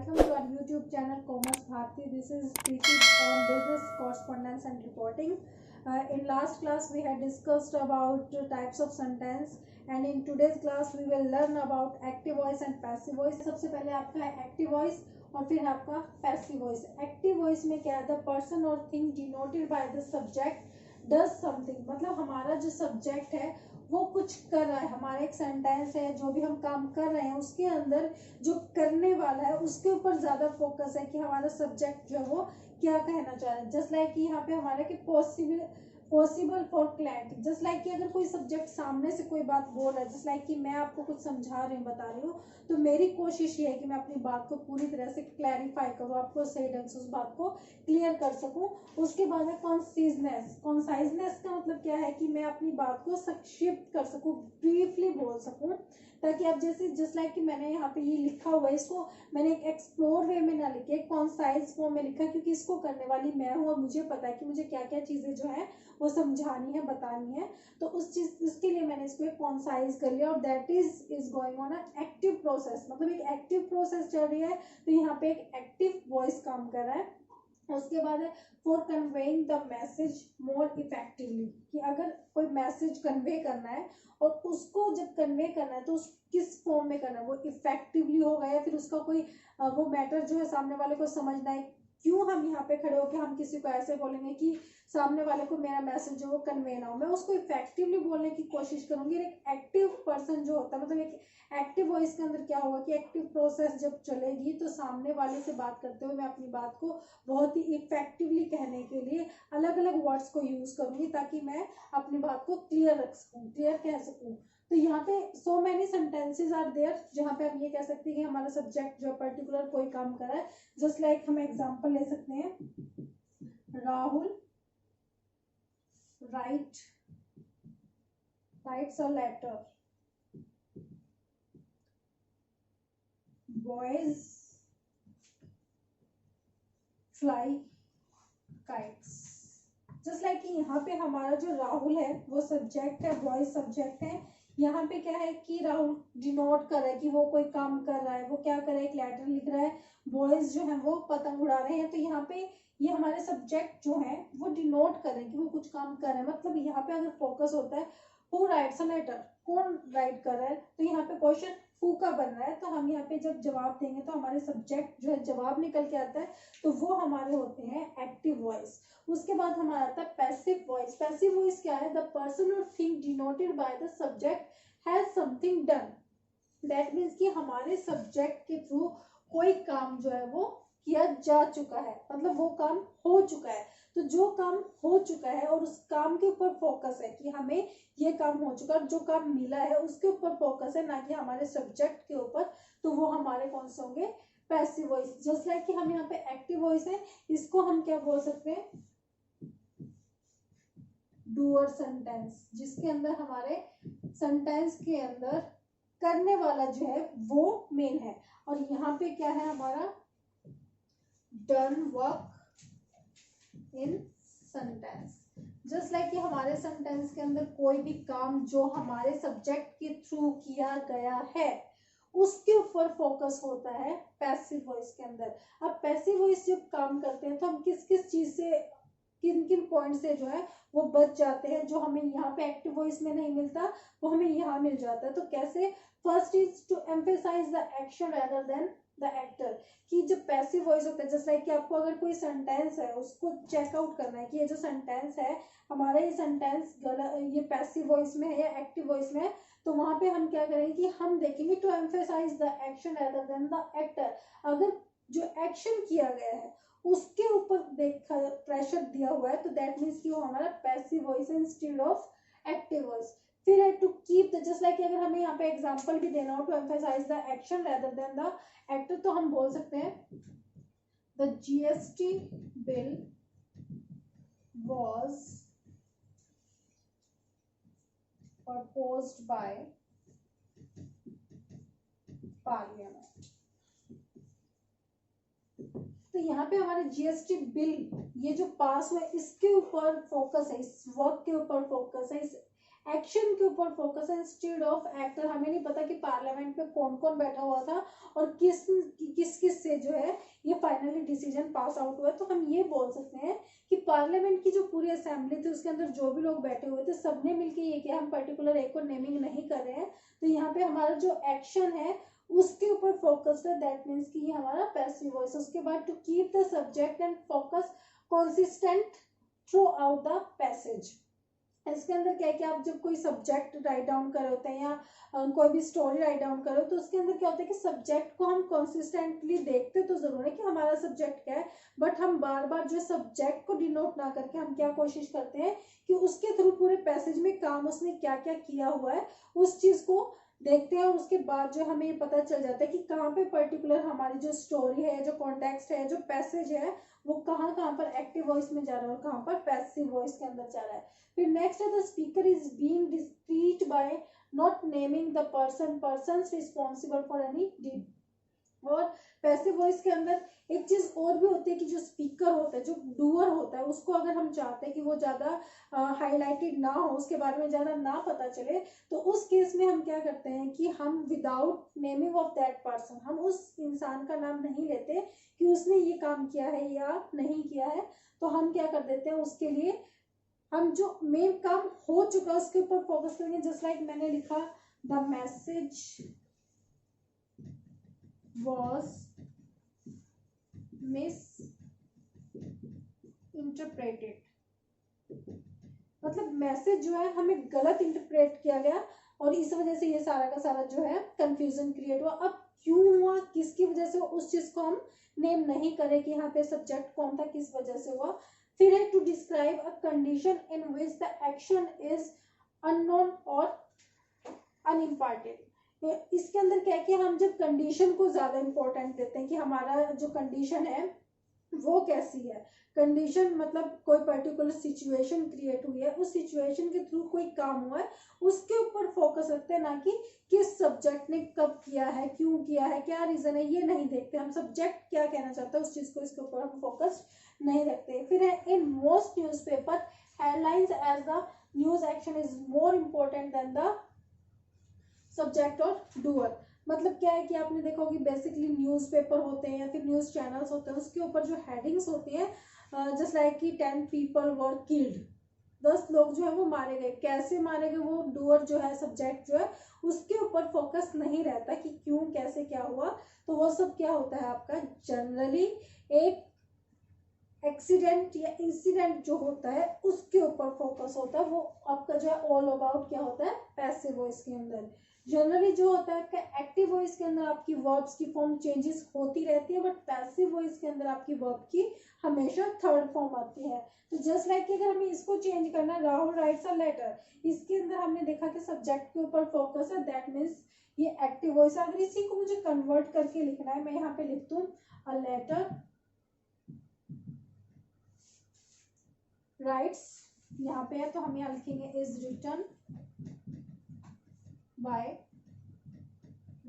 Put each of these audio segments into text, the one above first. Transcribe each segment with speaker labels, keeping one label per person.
Speaker 1: welcome to our YouTube channel Commerce Bharti. This is speaking on business correspondence and reporting. In last class we had discussed about types of sentence, and in today's class we will learn about active voice and passive voice. सबसे पहले आपका है active voice और फिर आपका passive voice. Active voice में क्या है? The person or thing denoted by the subject does something. मतलब हमारा जो subject है वो कुछ कर रहा है. हमारा एक सेंटेंस है, जो भी हम काम कर रहे हैं उसके अंदर जो करने वाला है उसके ऊपर ज्यादा फोकस है कि हमारा सब्जेक्ट जो है वो क्या कहना चाह रहा है. जस्ट लाइक यहाँ पे हमारा कि possible for clarity. Just like कि अगर कोई सब्जेक्ट सामने से कोई बात बोल रहा है, जस्ट लाइक कि मैं आपको कुछ समझा रही हूँ, बता रही हूँ, तो मेरी कोशिश ये है कि मैं अपनी बात को पूरी तरह से क्लैरिफाई करूँ, आपको सही ढंग से उस बात को क्लियर कर सकूँ. उसके बाद है कॉन्साइजनेस. कॉन्साइजनेस का मतलब क्या है कि मैं अपनी बात को संक्षिप्त कर सकूँ, ब्रीफली बोल सकूँ, ताकि आप जैसे जस्ट लाइक कि मैंने यहाँ पे ये लिखा हुआ है, इसको मैंने एक एक्सप्लोर वे में ना लिखे, कॉन्साइज फॉर्म में लिखा, क्योंकि इसको करने वाली मैं हूँ और मुझे पता है कि मुझे क्या क्या चीजें जो है वो समझानी है, बतानी है. तो उस चीज इसके लिए मैंने इसको कॉन्साइज कर लिया. और that is going on active process. मतलब एक एक्टिव प्रोसेस चल रही है, तो यहाँ पे एक एक्टिव वॉइस काम कर रहा है. उसके बाद है for conveying the message more effectively. कि अगर कोई मैसेज कन्वे करना है और उसको जब कन्वे करना है तो उस किस फॉर्म में करना है, वो इफेक्टिवली होगा या फिर उसका कोई वो मैटर जो है सामने वाले को समझना है. क्यों हम यहाँ पे खड़े होकर हम किसी को ऐसे बोलेंगे कि सामने वाले को मेरा मैसेज जो वो कन्वे ना हो. मैं उसको इफेक्टिवली बोलने की कोशिश करूंगी. एक एक्टिव पर्सन जो होता है, मतलब एक एक्टिव वॉइस के अंदर क्या होगा कि एक्टिव प्रोसेस जब चलेगी तो सामने वाले से बात करते हुए मैं अपनी बात को बहुत ही इफेक्टिवली कहने के लिए अलग अलग वर्ड्स को यूज करूंगी, ताकि मैं अपनी बात को क्लियर रख सकूं, क्लियर कह सकूं. तो यहाँ पे so many sentences are there जहाँ पे हम ये कह सकते हैं कि हमारा सब्जेक्ट जो पर्टिकुलर कोई काम कर रहा है. जस्ट लाइक हम एग्जांपल ले सकते हैं, Rahul writes a letter, boys fly kites. Just like कि यहाँ पे हमारा जो राहुल है वो सब्जेक्ट है, बॉयज सब्जेक्ट है. यहाँ पे क्या है कि राहुल डिनोट कर रहा है कि वो कोई काम कर रहा है, वो क्या कर रहा है, एक लेटर लिख रहा है. बॉयज जो है वो पतंग उड़ा रहे हैं. तो यहाँ पे ये हमारे सब्जेक्ट जो है वो डिनोट कर रहे हैं कि वो कुछ काम कर रहे हैं. मतलब यहाँ पे अगर फोकस होता है हु राइट्स अ लेटर, कौन राइट कर रहा है, तो यहाँ पे क्वेश्चन हु का बन रहा है. तो हम यहाँ पे जब जवाब देंगे तो हमारे सब्जेक्ट जो है जवाब निकल के आता है, तो वो हमारे होते हैं एक्टिव वॉइस. उसके बाद हमारा आता है पैसिव वॉइस. पैसिव वॉइस क्या है? द पर्सन और thing denoted by the subject has something done. That means कि हमारे सब्जेक्ट के थ्रू कोई काम जो है वो किया जा चुका है, मतलब वो काम हो चुका है. तो जो काम हो चुका है और उस काम के ऊपर फोकस है कि हमें ये काम हो चुका है, जो काम मिला है उसके ऊपर फोकस है, ना कि हमारे सब्जेक्ट के ऊपर. तो वो हमारे कौन से होंगे? Passive voice. जस्ट लाइक कि हम यहाँ पे एक्टिव वॉइस है, इसको हम क्या बोल सकते हैं? डूअर सेंटेंस, जिसके अंदर हमारे सेंटेंस के अंदर करने वाला जो है वो मेन है. और यहाँ पे क्या है हमारा? Done work in sentence. Just like कि हमारे सेंटेंस के अंदर कोई भी काम जो हमारे सब्जेक्ट के थ्रू किया गया है उसके ऊपर फोकस होता है पैसिव वॉइस के अंदर. अब पैसिव वॉइस जब काम करते हैं तो हम किस किस चीज से, किन किन पॉइंट से जो है वो बच जाते हैं, जो हमें यहाँ पे एक्टिव वॉइस में नहीं मिलता वो हमें यहाँ मिल जाता है. तो कैसे? First is to emphasise the action rather than the actor. कि जो पैसिव वॉइस होता है, जस्ट लाइक कि आपको अगर कोई सेंटेंस है उसको चेकआउट करना है कि ये जो सेंटेंस है हमारा, ये सेंटेंस ये पैसिव वॉइस में है या एक्टिव वॉइस में है, तो वहां पे हम क्या करेंगे कि हम देखेंगे to emphasise the action rather than the actor. अगर जो एक्शन किया गया है उसके ऊपर देखा प्रेशर दिया हुआ है तो दैट मीन्स कि वो हमारा पैसिव वॉइस है इंस्टेड ऑफ एक्टिव वॉइस. फिर है to keep the, just like अगर हमें यहाँ पे एग्जांपल भी देना हो, to emphasise the action rather than the actor, तो हम बोल सकते हैं the GST bill was proposed by parliament. तो यहाँ पे हमारे जीएसटी बिल ये जो पास हुआ है इसके ऊपर फोकस है, इस वर्क के ऊपर फोकस है, इस एक्शन के ऊपर फोकस है इंस्टेड ऑफ एक्टर। हमें नहीं पता कि पार्लियामेंट में कौन कौन बैठा हुआ था और किस किस से जो है ये फाइनली डिसीजन पास आउट हुआ। तो हम ये बोल सकते हैं कि पार्लियामेंट की जो पूरी असेंबली थी उसके अंदर जो भी लोग बैठे हुए थे सबने मिलकर ये किया। हम पर्टिकुलर एक को नेमिंग नहीं कर रहे हैं। तो यहाँ पे हमारा जो एक्शन है उसके ऊपर फोकस्ड है, दैट मीन्स कि ये हमारा पैसिव वॉइस। उसके बाद to keep the subject and focus consistent throughout the passage. इसके अंदर क्या है कि आप जब कोई सब्जेक्ट राइट डाउन कर रहे होते हैं या कोई भी स्टोरी राइट डाउन कर रहे हो तो उसके अंदर क्या होता है कि सब्जेक्ट को हम कंसिस्टेंटली देखते तो जरूर है कि हमारा सब्जेक्ट क्या है, बट हम बार बार जो सब्जेक्ट को डिनोट ना करके हम क्या कोशिश करते हैं कि उसके थ्रू पूरे पैसेज में काम उसने क्या क्या किया हुआ है उस चीज को देखते हैं। और उसके बाद जो हमें ये पता चल जाता है कि कहाँ पे पर्टिकुलर हमारी जो स्टोरी है, जो कॉन्टेक्स्ट है, जो पैसेज है वो कहाँ कहाँ पर एक्टिव वॉइस में जा रहा है और कहाँ पर पैसिव वॉइस के अंदर जा रहा है। फिर नेक्स्ट है the speaker is being discreet by not naming the persons responsible for any deed. और पैसिव वॉइस के अंदर एक चीज और भी होती है कि जो स्पीकर होता है, जो डूअर होता है, उसको अगर हम चाहते हैं कि वो ज्यादा हाईलाइटेड ना हो, उसके बारे में ज्यादा ना पता चले, तो उस केस में हम क्या करते हैं कि हम without naming of that person, हम उस इंसान का नाम नहीं लेते कि उसने ये काम किया है या नहीं किया है। तो हम क्या कर देते हैं उसके लिए हम जो मेन काम हो चुका है उसके ऊपर फोकस करेंगे। जस्ट लाइक मैंने लिखा द मैसेज was misinterpreted, मतलब मैसेज जो है हमें गलत इंटरप्रेट किया गया और इस वजह से ये सारा का सारा जो है कंफ्यूजन क्रिएट हुआ। अब क्यों हुआ, किसकी वजह से हुआ, उस चीज को हम नेम नहीं करें कि यहाँ पे सब्जेक्ट कौन था, किस वजह से हुआ। फिर है to describe a condition in which the action is unknown और अनइम्पॉर्टेंट। इसके अंदर क्या है कि हम जब कंडीशन को ज्यादा इंपॉर्टेंट देते हैं कि हमारा जो कंडीशन है वो कैसी है। कंडीशन मतलब कोई पर्टिकुलर सिचुएशन क्रिएट हुई है, उस सिचुएशन के थ्रू कोई काम हुआ है, उसके ऊपर फोकस रखते हैं, ना कि किस सब्जेक्ट ने कब किया है, क्यों किया है, क्या रीजन है, ये नहीं देखते। हम सब्जेक्ट क्या कहना चाहता है उस चीज को, इसके ऊपर हम फोकस नहीं रखते। फिर है in most newspaper headlines as the news action is more important than the subject और डूअर। मतलब क्या है कि आपने देखा होगी बेसिकली न्यूज़पेपर होते हैं या फिर न्यूज़ चैनल्स होते हैं, उसके ऊपर जो हेडिंग्स होती है जस्ट लाइक कि 10 पीपल वर किल्ड, 10 लोग जो है वो मारे गए। कैसे मारे गए, वो डूअर जो है, सब्जेक्ट जो है, उसके ऊपर फोकस नहीं रहता कि क्यों कैसे क्या हुआ। तो वो सब क्या होता है आपका जनरली एक एक्सीडेंट या इंसिडेंट जो होता है उसके ऊपर फोकस होता है। वो आपका जो है ऑल अबाउट क्या होता है पैसिव वॉइस के अंदर। जनरली जो होता है आपका एक्टिव वॉइस के अंदर आपकी वर्ब्स की फॉर्म चेंजेस होती रहती है, बट पैसिव वॉइस के अंदर आपकी वर्ब की हमेशा थर्ड फॉर्म आती है। तो जस्ट लाइक कि अगर हमें इसको चेंज करना है, राहुल राइट्स अ लेटर, इसके अंदर हमने देखा कि सब्जेक्ट के ऊपर फोकस है, दैट मीन्स ये एक्टिव वॉइस। अगर इसी को मुझे कन्वर्ट करके लिखना है, मैं यहाँ पे लिख दूं अ लेटर राइट्स, यहाँ पे है तो हम यहाँ लिखेंगे इज रिटन बाय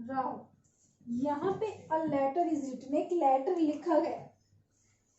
Speaker 1: राहुल। यहाँ पे अ लेटर इज रिटन, एक लेटर लिखा गया।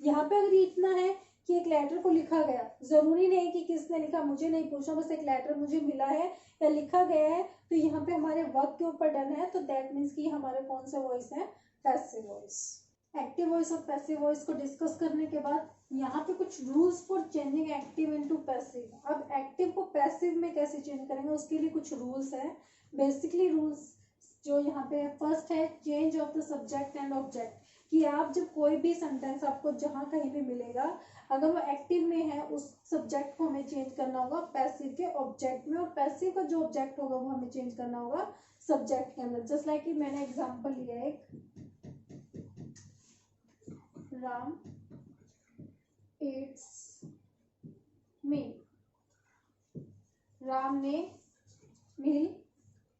Speaker 1: यहाँ पे अगर इतना है कि एक लेटर को लिखा गया, जरूरी नहीं कि किसने लिखा, मुझे नहीं पूछना, बस एक लेटर मुझे मिला है या लिखा गया है, तो यहाँ पे हमारे वर्क के ऊपर डन है, तो दैट मीन्स कि हमारे कौन सा वॉइस है पैसिव वॉइस। एक्टिव वॉइस और पैसिव वॉइस को डिस्कस करने के बाद यहाँ पे कुछ rules for changing active into passive. अब एक्टिव को पैसिव में कैसे चेंज करेंगे उसके लिए कुछ रूल्स है। बेसिकली रूल्स जो यहाँ पे फर्स्ट है change of the subject and object, कि आप जब कोई भी सेंटेंस आपको जहाँ कहीं भी मिलेगा, अगर वो एक्टिव में है उस सब्जेक्ट को हमें चेंज करना होगा पैसिव के ऑब्जेक्ट में, और पैसिव का जो ऑब्जेक्ट होगा वो हमें चेंज करना होगा सब्जेक्ट के अंदर। जस्ट लाइक कि मैंने एग्जांपल लिया एक, राम इट्स मी, राम ने मील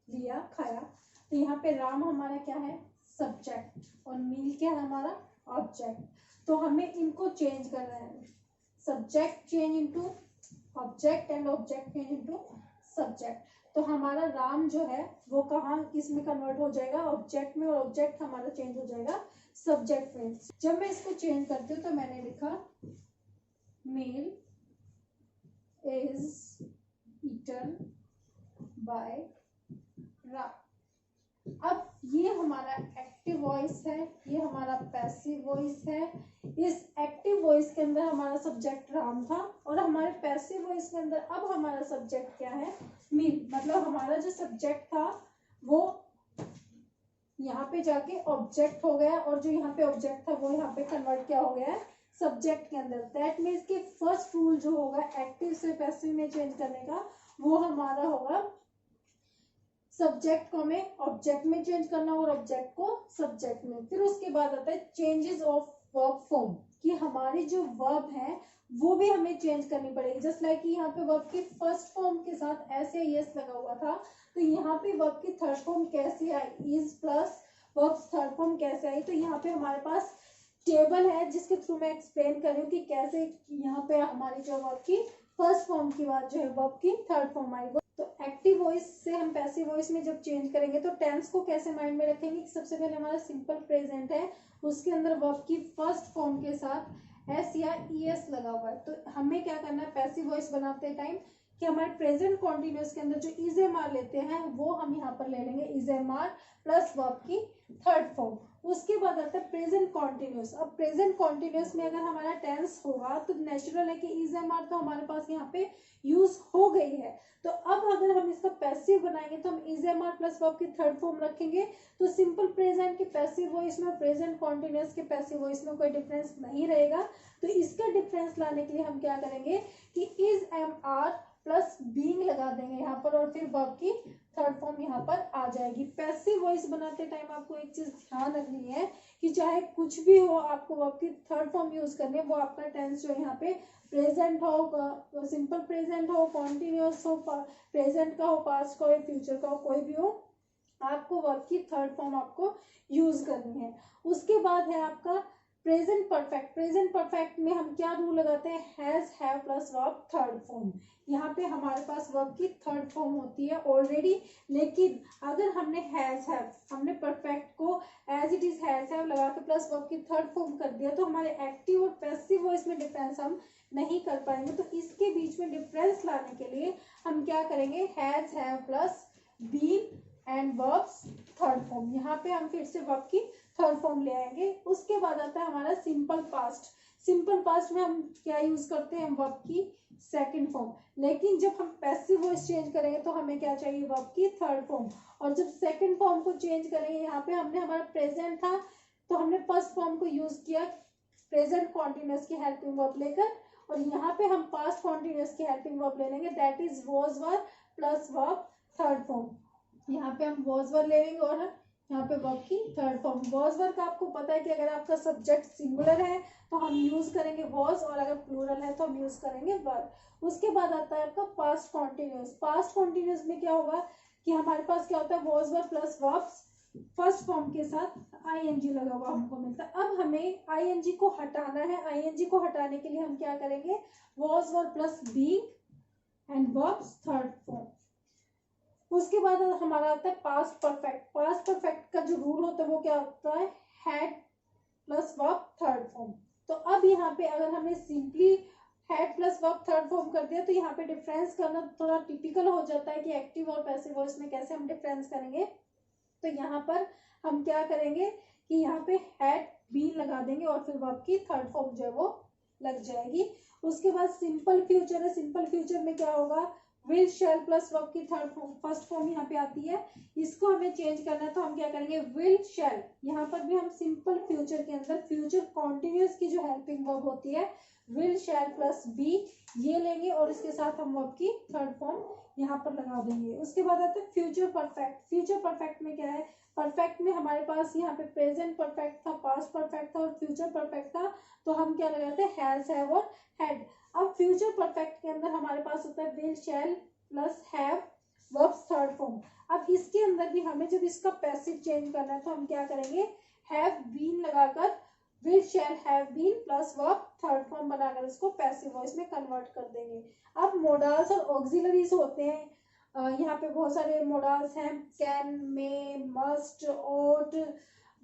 Speaker 1: लिया, खाया। तो यहाँ पे राम हमारा क्या है सब्जेक्ट और मील क्या है हमारा ऑब्जेक्ट। तो हमें इनको चेंज करना है, subject change into object and object change into subject. तो हमारा राम जो है वो कहाँ किस में कन्वर्ट हो जाएगा ऑब्जेक्ट में, और ऑब्जेक्ट हमारा चेंज हो जाएगा सब्जेक्ट में। जब मैं इसको चेंज करती हूँ तो मैंने लिखा मील इज ईटन बाय रा। अब ये हमारा एक्टिव वॉइस है, ये हमारा पैसिव वॉइस है। इस एक्टिव वॉइस के अंदर हमारा सब्जेक्ट राम था और हमारे पैसिव वॉइस के अंदर अब हमारा सब्जेक्ट क्या है, मीत। मतलब हमारा जो सब्जेक्ट था वो यहाँ पे जाके ऑब्जेक्ट हो गया और जो यहाँ पे ऑब्जेक्ट था वो यहाँ पे कन्वर्ट क्या हो गया है, सब्जेक्ट के अंदर। दैट मीन्स कि फर्स्ट रूल जो होगा एक्टिव से पैसिव में चेंज करने का, वो हमारा होगा सब्जेक्ट को हमें ऑब्जेक्ट में चेंज करना और ऑब्जेक्ट को सब्जेक्ट में। फिर उसके बाद आता है चेंजेस ऑफ वर्ब फॉर्म, कि हमारी जो वर्ब है वो भी हमें चेंज करनी पड़ेगी। जस्ट लाइक कि यहाँ पे वर्ब की फर्स्ट फॉर्म के साथ ऐसे यस लगा हुआ था, तो यहाँ पे वर्ब की थर्ड फॉर्म कैसे आई, is plus verb third form कैसे आई। तो यहाँ पे हमारे पास टेबल है जिसके थ्रू मैं एक्सप्लेन कर रही हूँ कि कैसे यहाँ पे हमारी जो वर्ब की फर्स्ट फॉर्म की बात जो है वर्ब की थर्ड फॉर्म आई। तो एक्टिव वॉइस से हम पैसिव वॉइस में जब चेंज करेंगे तो टेंस को कैसे माइंड में रखेंगे कि सबसे पहले हमारा सिंपल प्रेजेंट है, उसके अंदर वर्ब की फर्स्ट फॉर्म के साथ एस या ईएस लगा हुआ है। तो हमें क्या करना है पैसिव वॉइस बनाते टाइम कि हमारे प्रेजेंट कॉन्टिन्यूअस के अंदर जो इज एम आर लेते हैं वो हम यहाँ पर ले लेंगे is am are plus verb की थर्ड फॉर्म। उसके बाद आता है प्रेजेंट कॉन्टिन्यूअस। अब प्रेजेंट कॉन्टिन्यूअस में अगर हमारा टेंस होगा तो नेचुरल है कि इज एम आर तो हमारे पास यहाँ पे यूज हो गई है। तो अब अगर हम इसका पैसिव बनाएंगे तो हम is am are plus verb की थर्ड फॉर्म रखेंगे। तो सिंपल प्रेजेंट के पैसिव वॉइस में प्रेजेंट कॉन्टिन्यूअस के पैसिव वॉइस में कोई डिफरेंस नहीं रहेगा। तो इसका डिफरेंस लाने के लिए हम क्या करेंगे कि is am are plus being लगा देंगे यहाँ पर और फिर वर्ब की थर्ड फॉर्म यहाँ पर आ जाएगी। पैसिव वॉइस बनाते टाइम आपको एक चीज ध्यान रखनी है कि चाहे कुछ भी हो आपको वर्ब की थर्ड फॉर्म यूज करनी है, वो आपका टेंस जो यहाँ पे प्रेजेंट हो, सिंपल प्रेजेंट हो, कॉन्टिन्यूअस हो, प्रेजेंट का हो, पास्ट का हो, फ्यूचर का हो, कोई भी हो, आपको वर्ब की थर्ड फॉर्म आपको यूज करनी है। उसके बाद है आपका प्रेजेंट परफेक्ट। प्रेजेंट परफेक्ट में हम क्या रूल लगाते हैं, has have plus verb third form. यहाँ पे हमारे पास वर्ब की थर्ड फॉर्म होती है ऑलरेडी, लेकिन अगर हमने हैज हैव, हमने परफेक्ट को as it is has have लगा के प्लस वर्ब की थर्ड फॉर्म कर दिया तो हमारे एक्टिव और पैसिव वॉइस में डिफरेंस हम नहीं कर पाएंगे। तो इसके बीच में डिफरेंस लाने के लिए हम क्या करेंगे, has have plus been and verbs third form. यहाँ पे हम फिर से वर्ब की थर्ड फॉर्म ले आएंगे। उसके बाद आता है हमारा सिंपल पास्ट। सिंपल पास्ट में हम क्या यूज करते हैं, वर्ब की सेकंड फॉर्म। लेकिन जब हम पैसिव वॉइस चेंज करेंगे तो हमें क्या चाहिए, वर्ब की थर्ड फॉर्म। और जब सेकंड फॉर्म को चेंज करेंगे, यहाँ पे हमने हमारा प्रेजेंट था तो हमने फर्स्ट फॉर्म को यूज किया प्रेजेंट कॉन्टिन्यूअस की हेल्पिंग वर्ब लेकर, और यहाँ पे हम पास्ट कॉन्टिन्यूअस की हेल्पिंग वर्ब ले लेंगे, that is was were plus verb third form. यहाँ पे हम वॉज वर ले लेंगे और यहाँ पे वर्ब की थर्ड फॉर्म। वॉज वर्ब का आपको पता है कि अगर आपका सब्जेक्ट सिंगुलर है तो हम यूज करेंगे वॉज, और अगर प्लूरल है तो हम यूज करेंगे वर। उसके बाद आता है आपका पास्ट कॉन्टिन्यूअस। पास्ट कॉन्टिन्यूअस में क्या होगा कि हमारे पास क्या होता है, was were plus verbs first form के साथ आईएनजी लगा हुआ हमको मिलता है। अब हमें आईएनजी को हटाना है। आईएनजी को हटाने के लिए हम क्या करेंगे, was were plus being and verbs third form. उसके बाद हमारा आता है पास्ट परफेक्ट। पास्ट परफेक्ट का जो रूल होता है वो क्या होता है, had plus verb third form. तो अब यहाँ पे अगर हमने simply had plus verb third form कर दिया तो यहाँ पे डिफरेंस करना थोड़ा टिपिकल हो जाता है कि एक्टिव और पैसिव वॉइस में कैसे हम डिफरेंस करेंगे। तो यहाँ पर हम क्या करेंगे कि यहाँ पे हैड बीन लगा देंगे और फिर वर्ब की थर्ड फॉर्म जो है वो लग जाएगी। उसके बाद सिंपल फ्यूचर है। सिंपल फ्यूचर में क्या होगा, विल शैल प्लस वर्ब की थर्ड फॉर्म फर्स्ट फॉर्म यहाँ पे आती है, इसको हमें चेंज करना है तो हम क्या करेंगे, विल शैल। यहाँ पर भी हम सिंपल फ्यूचर के अंदर फ्यूचर कॉन्टिन्यूअस की जो हेल्पिंग वर्ब होती है विल शैल प्लस बी ये लेंगे और इसके साथ हम वर्ब की थर्ड फॉर्म यहाँ पर लगा देंगे। उसके बाद आता है फ्यूचर परफेक्ट। फ्यूचर परफेक्ट में क्या है, परफेक्ट में हमारे पास यहाँ पे प्रेजेंट परफेक्ट था, पास्ट परफेक्ट था और फ्यूचर परफेक्ट था, तो हम क्या लगाते हैं, हैज हैव और हैड। अब फ्यूचर परफेक्ट के अंदर हमारे पास होता है will shell plus have verbs third form. अब इसके अंदर भी हमें जब इसका पैसिव चेंज करना है तो हम क्या करेंगे, हैव बीन लगाकर will shall have been plus verb third form बनाकर इसको पैसिव वॉइस में कन्वर्ट कर देंगे। अब मोडाल्स और ऑक्सिलरीज होते हैं, यहाँ पे बहुत सारे मोडाल्स हैं, कैन, मे, मस्ट, ओट,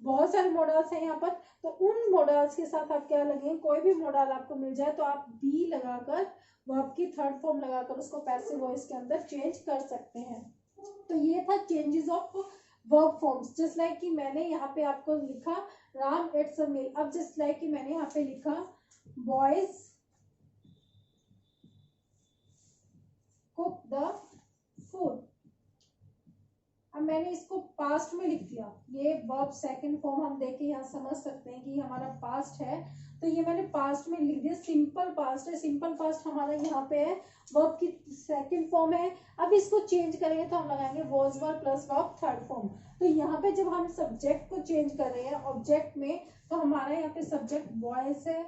Speaker 1: बहुत सारे मॉडल्स हैं यहाँ पर। तो उन मॉडल्स के साथ आप क्या लगेंगे, कोई भी मॉडल आपको मिल जाए तो आप बी लगाकर वर्ब की थर्ड फॉर्म लगाकर उसको पैसिव वॉइस के अंदर चेंज कर सकते हैं। था changes of verb forms, just like कि मैंने यहाँ पे आपको लिखा राम इट्स अ मील, अब जस्ट लाइक कि मैंने यहाँ पे लिखा बॉयज कुक द फूड, अब मैंने इसको पास्ट में लिख दिया, ये वर्ब सेकंड फॉर्म हम देख के यहाँ समझ सकते हैं कि हमारा पास्ट है, तो ये मैंने पास्ट में लिख दिया, सिंपल पास्ट है, सिंपल पास्ट हमारा यहाँ पे है, वर्ब की सेकंड फॉर्म है। अब इसको चेंज करेंगे तो हम लगाएंगे was verb plus verb third form, तो यहाँ पे जब हम सब्जेक्ट को चेंज कर रहे हैं ऑब्जेक्ट में, तो हमारा यहाँ पे सब्जेक्ट बॉयज है,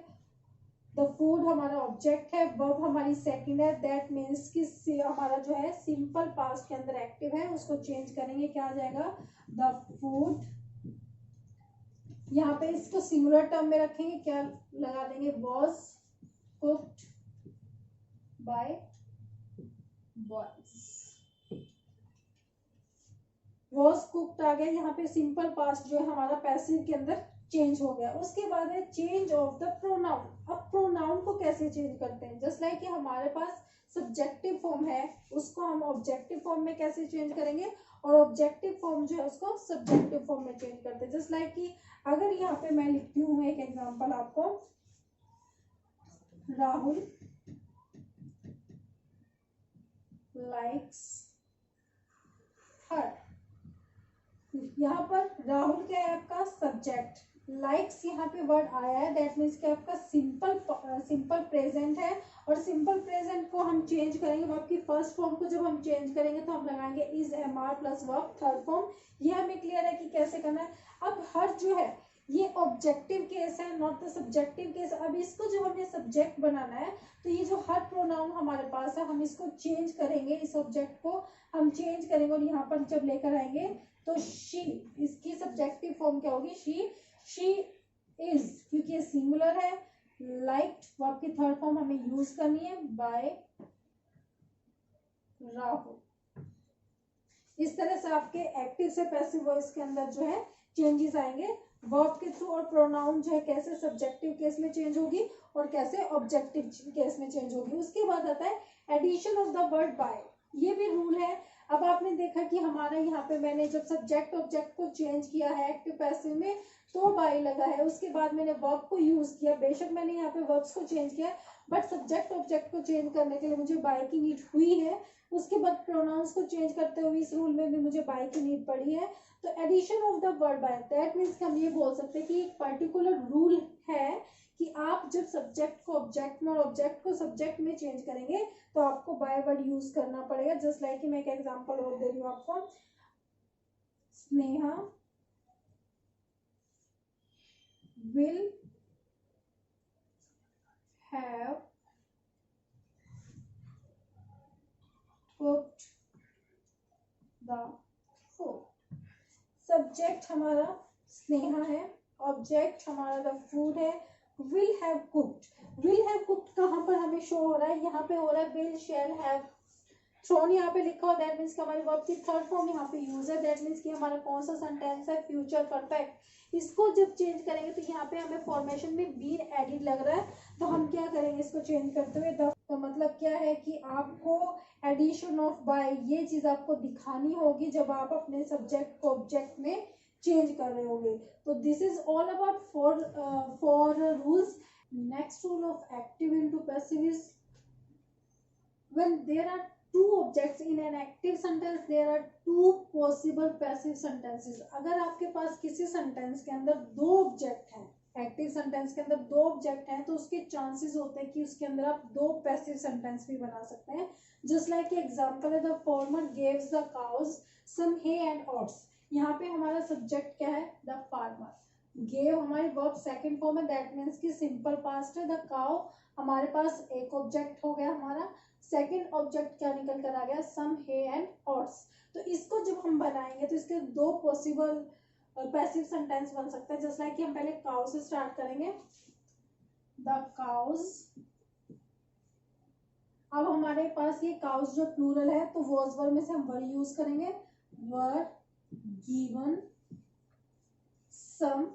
Speaker 1: द फूड हमारा ऑब्जेक्ट है, वर्ब हमारी सेकंड है, दैट मीन्स कि हमारा जो है सिंपल पास्ट के अंदर एक्टिव है, उसको चेंज करेंगे, क्या आ जाएगा द फूड, यहाँ पे इसको सिंगुलर टर्म में रखेंगे, क्या लगा देंगे was cooked by boys, was cooked आ गया, यहाँ पे सिंपल पास्ट जो है हमारा पैसिव के अंदर चेंज हो गया। उसके बाद है चेंज ऑफ द प्रोनाउन, अब प्रोनाउन को कैसे चेंज करते हैं, जस्ट लाइक कि हमारे पास सब्जेक्टिव फॉर्म है, उसको हम ऑब्जेक्टिव फॉर्म में कैसे चेंज करेंगे, और ऑब्जेक्टिव फॉर्म जो है उसको सब्जेक्टिव फॉर्म में चेंज करते हैं, जस्ट लाइक कि अगर यहाँ पे मैं लिखती हूँ एक एग्जांपल आपको, राहुल लाइक्स हर, यहाँ पर राहुल क्या है आपका सब्जेक्ट, लाइक्स यहाँ पे वर्ड आया है, दैट मीन्स कि आपका सिंपल प्रेजेंट है, और सिंपल प्रेजेंट को हम चेंज करेंगे, वर्ब की फर्स्ट फॉर्म को जब हम चेंज करेंगे तो हम लगाएंगे is am are plus verb third form, ये हमें क्लियर है कि कैसे करना है। अब हर जो है ये ऑब्जेक्टिव केस है, नॉट द सब्जेक्टिव केस, अब इसको जब हमें सब्जेक्ट बनाना है तो ये जो हर प्रोनाउन हमारे पास है हम इसको चेंज करेंगे, इस ऑब्जेक्ट को हम चेंज करेंगे, और यहाँ पर जब लेकर आएंगे तो शी, इसकी सब्जेक्टिव फॉर्म क्या होगी शी इज, क्योंकि ये सिंगुलर है, लाइक्ड वर्ब की थर्ड फॉर्म हमें यूज करनी है बाय राहुल। इस तरह से आपके एक्टिव से पैसिव वॉइस के अंदर जो है चेंजेस आएंगे वर्ब के थ्रू, और प्रोनाउन जो है कैसे सब्जेक्टिव केस में चेंज होगी और कैसे ऑब्जेक्टिव केस में चेंज होगी। उसके बाद आता है addition of the word by, ये भी रूल है। अब आपने देखा कि हमारा यहाँ पे मैंने जब सब्जेक्ट ऑब्जेक्ट को चेंज किया है एक्टिव पैसिव में तो बाय लगा है, उसके बाद मैंने वर्ब को यूज किया, बेशक मैंने यहाँ पे वर्ब्स को चेंज किया बट सब्जेक्ट ऑब्जेक्ट को चेंज करने के लिए मुझे बाय की नीड हुई है। उसके बाद प्रोनाउंस को चेंज करते हुए इस रूल में भी मुझे बाय की नीड पड़ी है। तो addition of the word by, that means हम ये बोल सकते हैं कि एक पर्टिकुलर रूल है कि आप जब सब्जेक्ट को ऑब्जेक्ट में और ऑब्जेक्ट को सब्जेक्ट में चेंज करेंगे तो आपको बाय वर्ड यूज करना पड़ेगा। जस्ट लाइक कि मैं एक एग्जांपल और दे रही हूँ आपको, Sneha will have cooked the food, subject हमारा स्नेहा है, ऑब्जेक्ट हमारा द फूड है, विल हैव कुक्ड कहाँ पर हमें शो हो रहा है, यहाँ पे हो रहा है विल शैल हैव थ्रोन, यहाँ पे लिखा हो, दैट मीन्स हमारी वर्ब की थर्ड फॉर्म यहाँ पे यूज है, दैट मीन्स कि हमारा कौन सा सेंटेंस है फ्यूचर परफेक्ट। इसको जब चेंज करेंगे तो यहाँ पे हमें फॉर्मेशन में बीन एडिड लग रहा है, तो हम क्या करेंगे इसको चेंज करते हुए द, तो मतलब क्या है कि आपको एडिशन ऑफ बाय ये चीज आपको दिखानी होगी जब आप अपने सब्जेक्ट को ऑब्जेक्ट में चेंज कर रहे होंगे। तो this is all about for rules. Next rule of active into passive is when there are two objects in an active sentence there are two possible passive sentences। अगर आपके पास किसी sentence के अंदर दो ऑब्जेक्ट हैं, एक्टिव सेंटेंस के अंदर दो ऑब्जेक्ट हैं, तो उसके चांसेस होते हैं कि उसके अंदर आप दो पैसिव सेंटेंस भी बना सकते हैं। जस्ट लाइक एग्जांपल है the farmer gives the cows some hay and oats, यहाँ पे हमारा सब्जेक्ट क्या है द फार्मर, गेव हमारी वर्ब सेकंड फॉर्म है, दैट मीन्स कि सिंपल पास्ट है, द काउ हमारे पास एक ऑब्जेक्ट हो गया, हमारा सेकंड ऑब्जेक्ट क्या निकल कर आ गया सम हे एंड ओट्स। तो इसको जब हम बनाएंगे तो इसके दो पॉसिबल पैसिव सेंटेंस बन सकते हैं। जस्ट लाइक कि हम पहले काउ से स्टार्ट करेंगे, द काउज, अब हमारे पास ये काउज जो प्लूरल है तो वॉज वर्ब में से हम वर यूज करेंगे, were given some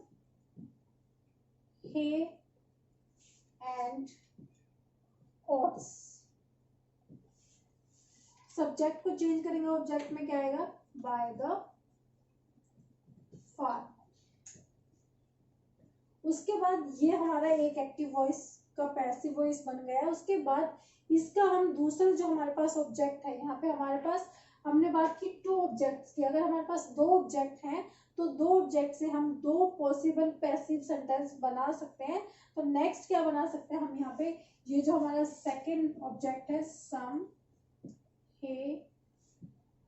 Speaker 1: hay and oats. Subject को चेंज करेंगे, ऑब्जेक्ट में क्या आएगा, बाय द फार्म। उसके बाद ये हमारा एक एक्टिव वॉइस का पैसिव वॉइस बन गया है। उसके बाद इसका हम दूसरा जो हमारे पास ऑब्जेक्ट है, यहाँ पे हमारे पास हमने बात की 2 ऑब्जेक्ट्स की। अगर हमारे पास 2 ऑब्जेक्ट हैं तो 2 ऑब्जेक्ट से हम 2 पॉसिबल पैसिव सेंटेंस बना सकते हैं। तो नेक्स्ट क्या बना सकते हैं हम यहाँ पे, ये जो हमारा सेकेंड ऑब्जेक्ट है, सम, हे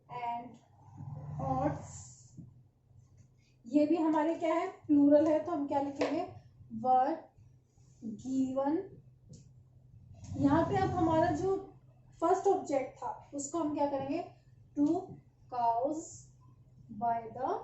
Speaker 1: एंड ऑट्स, ये भी हमारे क्या है, प्लूरल है। तो हम क्या लिखेंगे, वर गिवन। यहाँ पे अब हमारा जो फर्स्ट ऑब्जेक्ट था उसको हम क्या करेंगे, 2 cows बाय द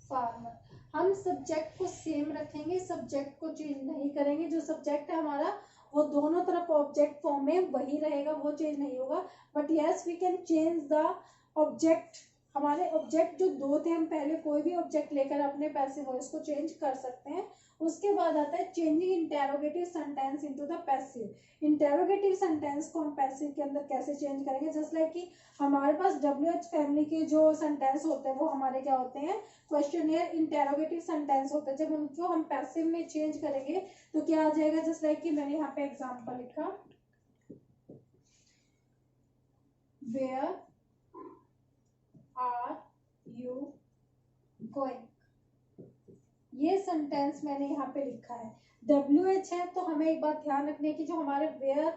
Speaker 1: फार्मर। हम सब्जेक्ट को सेम रखेंगे, सब्जेक्ट को चेंज नहीं करेंगे। जो सब्जेक्ट है हमारा वो दोनों तरफ ऑब्जेक्ट फॉर्म में वही रहेगा, वो चेंज नहीं होगा। But yes we can change the object. हमारे ऑब्जेक्ट जो 2 थे, हम पहले कोई भी ऑब्जेक्ट लेकर अपने पैसिव वॉइस को चेंज कर सकते हैं। उसके बाद आता है changing interrogative sentence into the passive. Interrogative sentence को हम पैसिव के अंदर कैसे चेंज करेंगे, जस्ट लाइक कि हमारे पास WH फैमिली के जो सेंटेंस होते हैं वो हमारे क्या होते हैं, क्वेश्चनियर इंटेरोगेटिव सेंटेंस होते हैं। जब उनको हम पैसिव में चेंज करेंगे तो क्या आ जाएगा, जस्ट लाइक कि मैंने यहाँ पे एग्जाम्पल लिखा, वेयर आर यू गोइंग। ये सेंटेंस मैंने यहाँ पे लिखा है। WH है तो हमें एक बात ध्यान रखनी है कि जो हमारे वेयर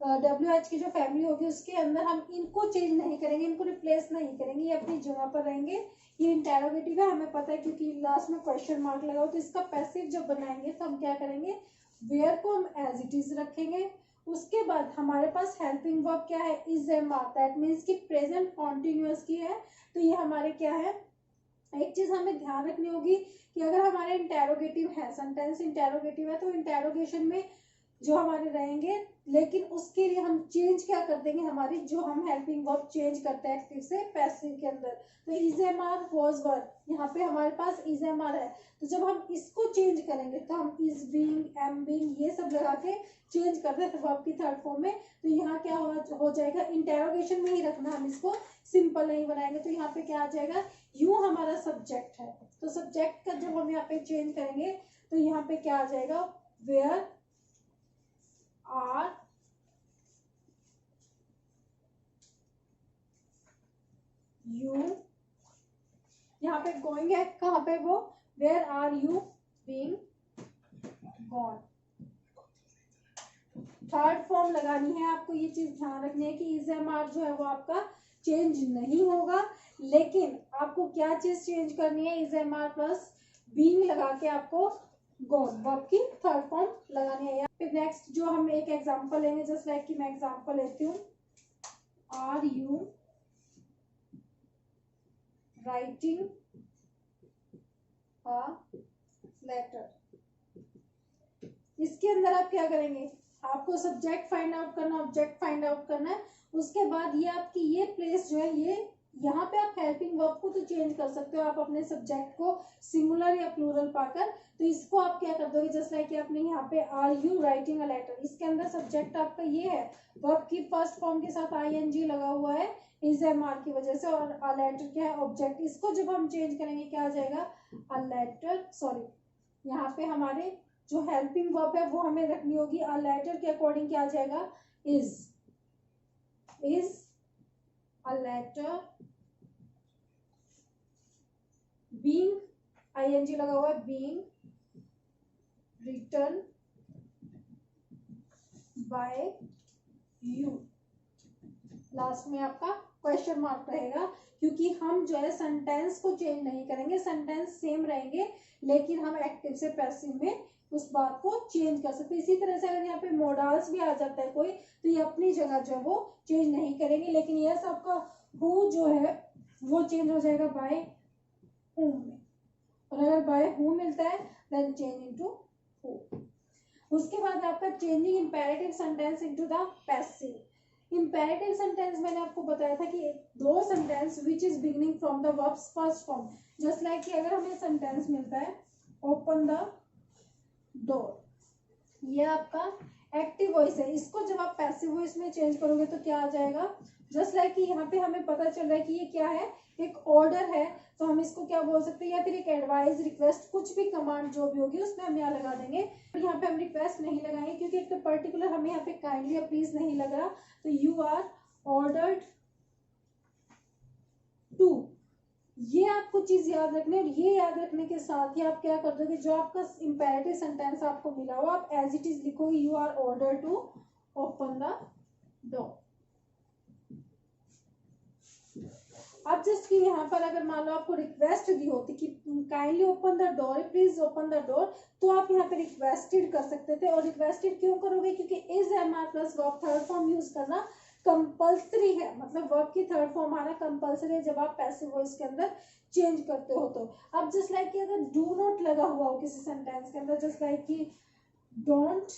Speaker 1: WH की जो फैमिली होगी उसके अंदर हम इनको चेंज नहीं करेंगे, इनको रिप्लेस नहीं करेंगे, ये अपनी जगह पर रहेंगे। ये इंटेरोगेटिव है, हमें पता है क्योंकि लास्ट में क्वेश्चन मार्क लगा हो। तो इसका पैसिव जब बनाएंगे तो हम क्या करेंगे, वेयर को हम एज इट इज रखेंगे। उसके बाद हमारे पास हेल्पिंग वर्ब क्या है, is am are, that means कि प्रेजेंट कॉन्टिन्यूअस की है। तो ये हमारे क्या है, एक चीज हमें ध्यान रखनी होगी कि अगर हमारे इंटेरोगेटिव है, सेंटेंस इंटेरोगेटिव है, तो इंटेरोगेशन में जो हमारे रहेंगे, लेकिन उसके लिए हम चेंज क्या कर देंगे, हमारी जो हम हेल्पिंग वर्ब चेंज करते हैं एक्टिव से पैसिव के अंदर। तो is am are was were, यहाँ पे हमारे पास इज एम आर है। तो जब हम इसको चेंज करेंगे तो हम इज बीइंग, एम बीइंग, ये सब लगा के चेंज कर देते वर्ब की थर्ड फॉर्म में। तो यहाँ क्या हो जाएगा, इंटेरोगेशन में ही रखना, हम इसको सिंपल नहीं बनाएंगे। तो यहाँ पे क्या आ जाएगा, यू हमारा सब्जेक्ट है। तो सब्जेक्ट का जब हम यहाँ पे चेंज करेंगे तो यहाँ पे क्या आ जाएगा, वेयर आर यू, यहाँ पे गोइंग है, कहाँ पे वो, where are you being gone. Third form लगानी है आपको, ये चीज ध्यान रखनी है कि इज एम आर जो है वो आपका चेंज नहीं होगा, लेकिन आपको क्या चीज चेंज करनी है, is am are plus being लगा के आपको गॉन वर्ब की थर्ड फॉर्म लगानी है। फिर नेक्स्ट जो हम एक एग्जांपल लेंगे, जस्ट लाइक कि मैं एग्जांपल लेती हूँ, are you writing a letter. इसके अंदर आप क्या करेंगे, आपको सब्जेक्ट फाइंड आउट करना, ऑब्जेक्ट फाइंड आउट करना है। उसके बाद ये आपकी ये प्लेस जो है, ये यहाँ पे आप हेल्पिंग वर्ब को तो चेंज कर सकते हो, आप अपने सब्जेक्ट को सिंगुलर या प्लूरल पाकर। तो इसको आप क्या कर दोगे, जस्ट लाइक आपने यहाँ पे are you writing a letter, इसके अंदर सब्जेक्ट आपका ये है, वर्ब की फर्स्ट फॉर्म के साथ ING लगा हुआ है इज एम आर की वजह से, और अ लेटर क्या है, ऑब्जेक्ट। इसको जब हम चेंज करेंगे क्या आ जाएगा, अ लेटर, सॉरी यहाँ पे हमारे जो हेल्पिंग वर्ब है वो हमें रखनी होगी, अ लेटर के अकॉर्डिंग क्या आ जाएगा, is a letter being, ING लगा हुआ है, being written by you. Last में आपका क्वेश्चन मार्क रहेगा, क्योंकि हम जो है सेंटेंस को चेंज नहीं करेंगे, सेंटेंस सेम रहेंगे, लेकिन हम एक्टिव से पैसिव में उस बात को चेंज कर सकते हैं। इसी तरह से अगर यहाँ पे मोडाल्स भी आ जाता है कोई, तो ये अपनी जगह जो है वो चेंज नहीं करेंगे, लेकिन यस आपका हु जो है वो चेंज हो जाएगा बाय हूम में, और अगर बाय हु मिलता है देन चेंज इनटू हु। उसके बाद आपका changing imperative sentence into the passive. Imperative sentence मैंने आपको बताया था कि दो sentence which is beginning from the verbs first form, just like कि अगर हमें सेंटेंस मिलता है ओपन द डोर, ये आपका एक्टिव वॉइस है। इसको जब आप पैसिव वॉइस में चेंज करोगे तो क्या आ जाएगा, जस्ट लाइक कि यहाँ पे हमें पता चल रहा है कि ये क्या है, एक ऑर्डर है, तो हम इसको क्या बोल सकते हैं, या फिर एक एडवाइस, रिक्वेस्ट, कुछ भी कमांड जो भी होगी उसमें हम यहाँ लगा देंगे। यहाँ पे हम रिक्वेस्ट नहीं लगाएंगे क्योंकि एक तो पर्टिकुलर हमें यहाँ पे काइंडली या प्लीज नहीं लग रहा, तो यू आर ऑर्डर्ड टू। ये आपको चीज याद रखने, और ये याद रखने के साथ ही आप क्या कर दोगे, जो आपका इम्पेरेटिव सेंटेंस आपको मिला हो आप एज इट इज लिखोगे, you are order to open the door. अब जस्ट कि यहाँ पर अगर मान लो आपको रिक्वेस्ट दी होती कि kindly open the door, please open the door, तो आप यहाँ पे रिक्वेस्टेड कर सकते थे। और रिक्वेस्टेड क्यों करोगे, क्योंकि is am are plus verb third form use करना कंपल्सरी है, मतलब वर्ब की थर्ड फॉर्म आना कंपल्सरी है जब आप पैसिव वॉइस के अंदर चेंज करते हो। तो अब जस्ट लाइक कि अगर डू नॉट लगा हुआ हो किसी सेंटेंस के अंदर, जस्ट लाइक कि डोंट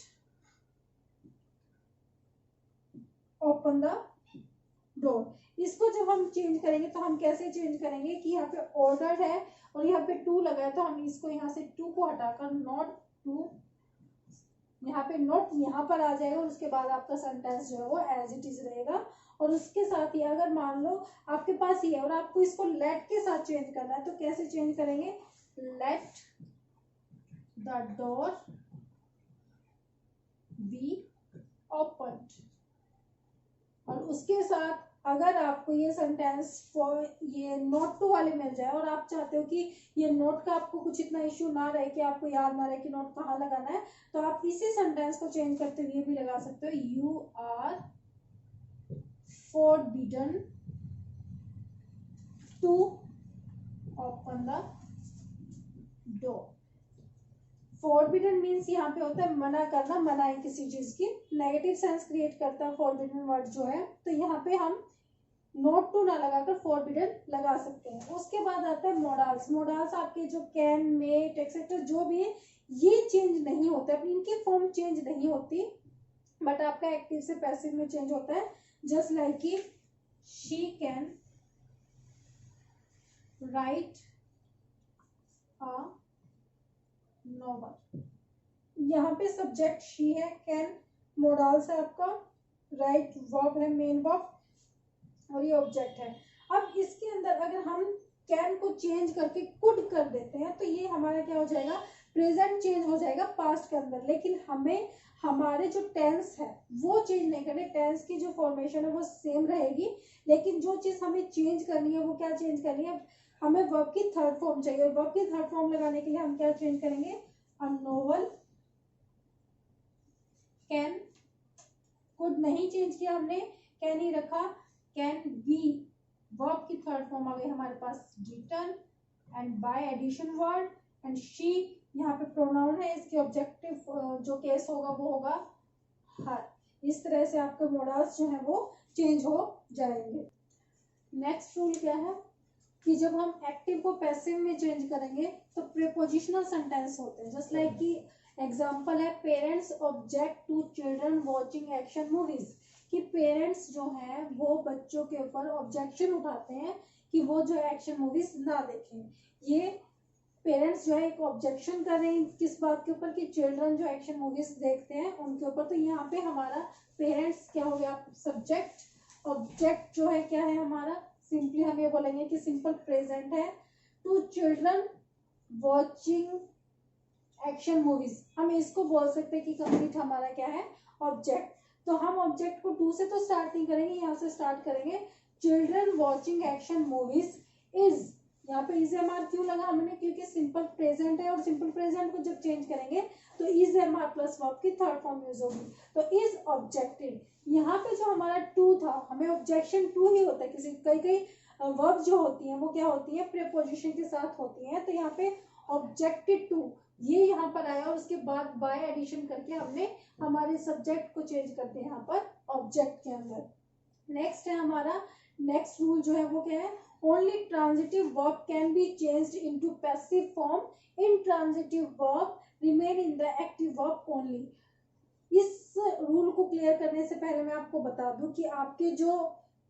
Speaker 1: ओपन द डोर, इसको जब हम चेंज करेंगे तो हम कैसे चेंज करेंगे कि यहाँ पे ऑर्डर है और यहाँ पे टू लगा है, तो हम इसको यहाँ से टू को हटाकर नॉट टू, यहाँ पे नॉट यहाँ पर आ जाएगा और उसके बाद आपका सेंटेंस जो है वो एज इट इज रहेगा। और उसके साथ ही अगर मान लो आपके पास ही है और आपको इसको लेट के साथ चेंज करना है, तो कैसे चेंज करेंगे, let the door be opened. और उसके साथ अगर आपको ये सेंटेंस ये नोट टू वाले मिल जाए और आप चाहते हो कि ये नोट का आपको कुछ इतना इश्यू ना रहे कि आपको याद ना रहे कि नोट कहाँ लगाना है, तो आप इसी सेंटेंस को चेंज करते हुए भी लगा सकते हो, you are forbidden to open the door. Forbidden means यहाँ पे होता है मना करना, मना है किसी चीज की, नेगेटिव सेंस क्रिएट करता है फॉरबिडन वर्ड जो है, तो यहाँ पे हम नोट टू ना लगाकर फॉरबिडन लगा सकते हैं। उसके बाद आता है मोडाल्स। मोडाल्स आपके जो कैन, मेट एक्सेट्रा जो भी है ये चेंज नहीं होता है, इनकी फॉर्म चेंज नहीं होती, बट आपका एक्टिव से पैसिव में चेंज होता है। जस्ट लाइक कि she can write a novel, यहाँ पे सब्जेक्ट शी है, कैन मोडाल्स है आपका, राइट वर्ब है, मेन वर्ब, और ये ऑब्जेक्ट है। अब इसके अंदर अगर हम कैन को चेंज करके कुड कर देते हैं तो ये हमारा क्या हो जाएगा, प्रेजेंट चेंज हो जाएगा पास्ट के अंदर, लेकिन हमें हमारे जो टेंस है वो चेंज नहीं करनी, टेंस की जो फॉर्मेशन है वो सेम रहेगी, लेकिन जो चीज हमें चेंज करनी है वो क्या चेंज करनी है, हमें वर्ब की थर्ड फॉर्म चाहिए, और वर्ब की थर्ड फॉर्म लगाने के लिए हम क्या चेंज करेंगे, अ नोवेल कैन, कुड नहीं चेंज किया हमने, कैन ही रखा, कैन बी, वर्ब की थर्ड फॉर्म आ गई हमारे पास written, and by addition word, and she यहाँ पे प्रोनाउन है, इसके ऑब्जेक्टिव जो केस होगा वो होगा हर। इस तरह से आपके मोडाल्स जो है वो चेंज हो जाएंगे। नेक्स्ट रूल क्या है कि जब हम एक्टिव को पैसिव में चेंज करेंगे तो प्रीपोजिशनल सेंटेंस होते हैं। जस्ट लाइक कि एग्जांपल है, parents object to children watching action movies, कि पेरेंट्स जो हैं वो बच्चों के ऊपर ऑब्जेक्शन उठाते हैं कि वो जो एक्शन मूवीज ना देखें। ये पेरेंट्स जो है एक ऑब्जेक्शन कर रहे हैं किस बात के ऊपर, कि चिल्ड्रन जो एक्शन मूवीज देखते हैं उनके ऊपर। तो यहाँ पे हमारा पेरेंट्स क्या हो गया, सब्जेक्ट, ऑब्जेक्ट जो है क्या है हमारा, सिंपली हम ये बोलेंगे कि सिंपल प्रेजेंट है, to children watching action movies, हम इसको बोल सकते हैं कि कंप्लीट हमारा क्या है, ऑब्जेक्ट। तो हम ऑब्जेक्ट को टू से तो स्टार्ट नहीं करेंगे, यहाँ से स्टार्ट करेंगे, children watching action movies is, यहाँ पे इज एम आर क्यों लगा हमने, क्योंकि सिंपल प्रेजेंट है और सिंपल प्रेजेंट को जब चेंज करेंगे तो is am are plus verb की थर्ड फॉर्म यूज होगी, तो इज ऑब्जेक्टेड। यहाँ पे जो हमारा टू था, हमें ऑब्जेक्शन टू ही होता है, किसी कई वर्ब जो होती है वो क्या होती है, प्रीपोजिशन के साथ होती है, तो यहाँ पे ऑब्जेक्टेड टू ये यहाँ पर आया और उसके बाद बाय एडिशन करके हमने हमारे सब्जेक्ट को चेंज कर दिया यहाँ पर ऑब्जेक्ट के अंदर। नेक्स्ट है हमारा, नेक्स्ट रूल जो है वो क्या है, only transitive verb can be changed into passive form, intransitive verb remain in the active verb only. इस रूल को क्लियर करने से पहले मैं आपको बता दूं कि आपके जो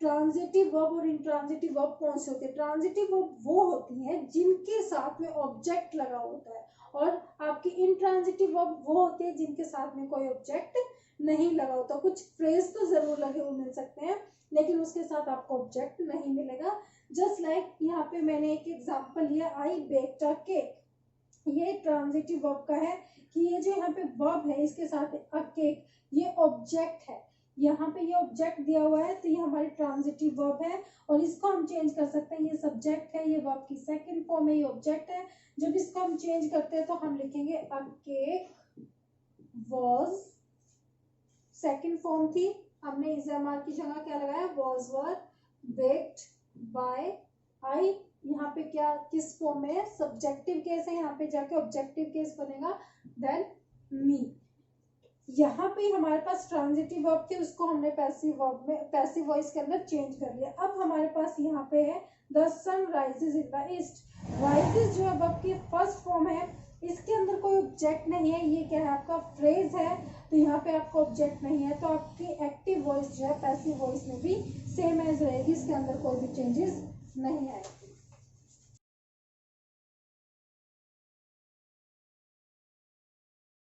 Speaker 1: ट्रांजिटिव वर्ब और इनट्रांजिटिव वर्ब कौन से होते हैं। ट्रांजिटिव वर्ब वो होती हैं जिनके साथ में ऑब्जेक्ट लगा होता है, और आपकी इनट्रांजिटिव वर्ब वो होते हैं जिनके साथ में कोई ऑब्जेक्ट नहीं लगा होता, कुछ फ्रेज तो जरूर लगे हुए मिल सकते हैं लेकिन उसके साथ आपको ऑब्जेक्ट नहीं मिलेगा। जस्ट लाइक यहाँ पे मैंने एक एग्जांपल लिया, आई बेक्ड अ केक। ये ट्रांजिटिव वर्ब का है कि ये जो यहाँ पे वर्ब है इसके साथ अ केक, ये ऑब्जेक्ट है। यहाँ पे ये ऑब्जेक्ट दिया हुआ है तो ये हमारी ट्रांजिटिव वर्ब है और इसको हम चेंज कर सकते हैं। ये सब्जेक्ट है, ये वर्ब की सेकंड फॉर्म है, ये ऑब्जेक्ट है। जब इसको हम चेंज करते हैं तो हम लिखेंगे अ केक वाज, सेकंड फॉर्म थी, हमने इज एम आर की जगह क्या लगाया, वाज वर बेक्ड बाय आई। यहाँ पे क्या किस फॉर्म में है, सब्जेक्टिव केस है, यहाँ पे जाके ऑब्जेक्टिव केस बनेगा देन मी। यहाँ पे हमारे पास ट्रांजिटिव वर्ब थी, उसको हमने पैसिव वर्ब में, पैसिव वॉइस के अंदर चेंज कर लिया। अब हमारे पास यहाँ पे है the sun rises in the east. Rises जो है वर्ब की फर्स्ट फॉर्म है, इसके अंदर कोई ऑब्जेक्ट नहीं है, ये क्या है आपका फ्रेज है, तो यहाँ पे आपका ऑब्जेक्ट नहीं है, तो आपकी एक्टिव वॉइस जो है पैसिव वॉइस में भी सेम एज रहेगी, इसके अंदर कोई भी चेंजेस नहीं आएगा।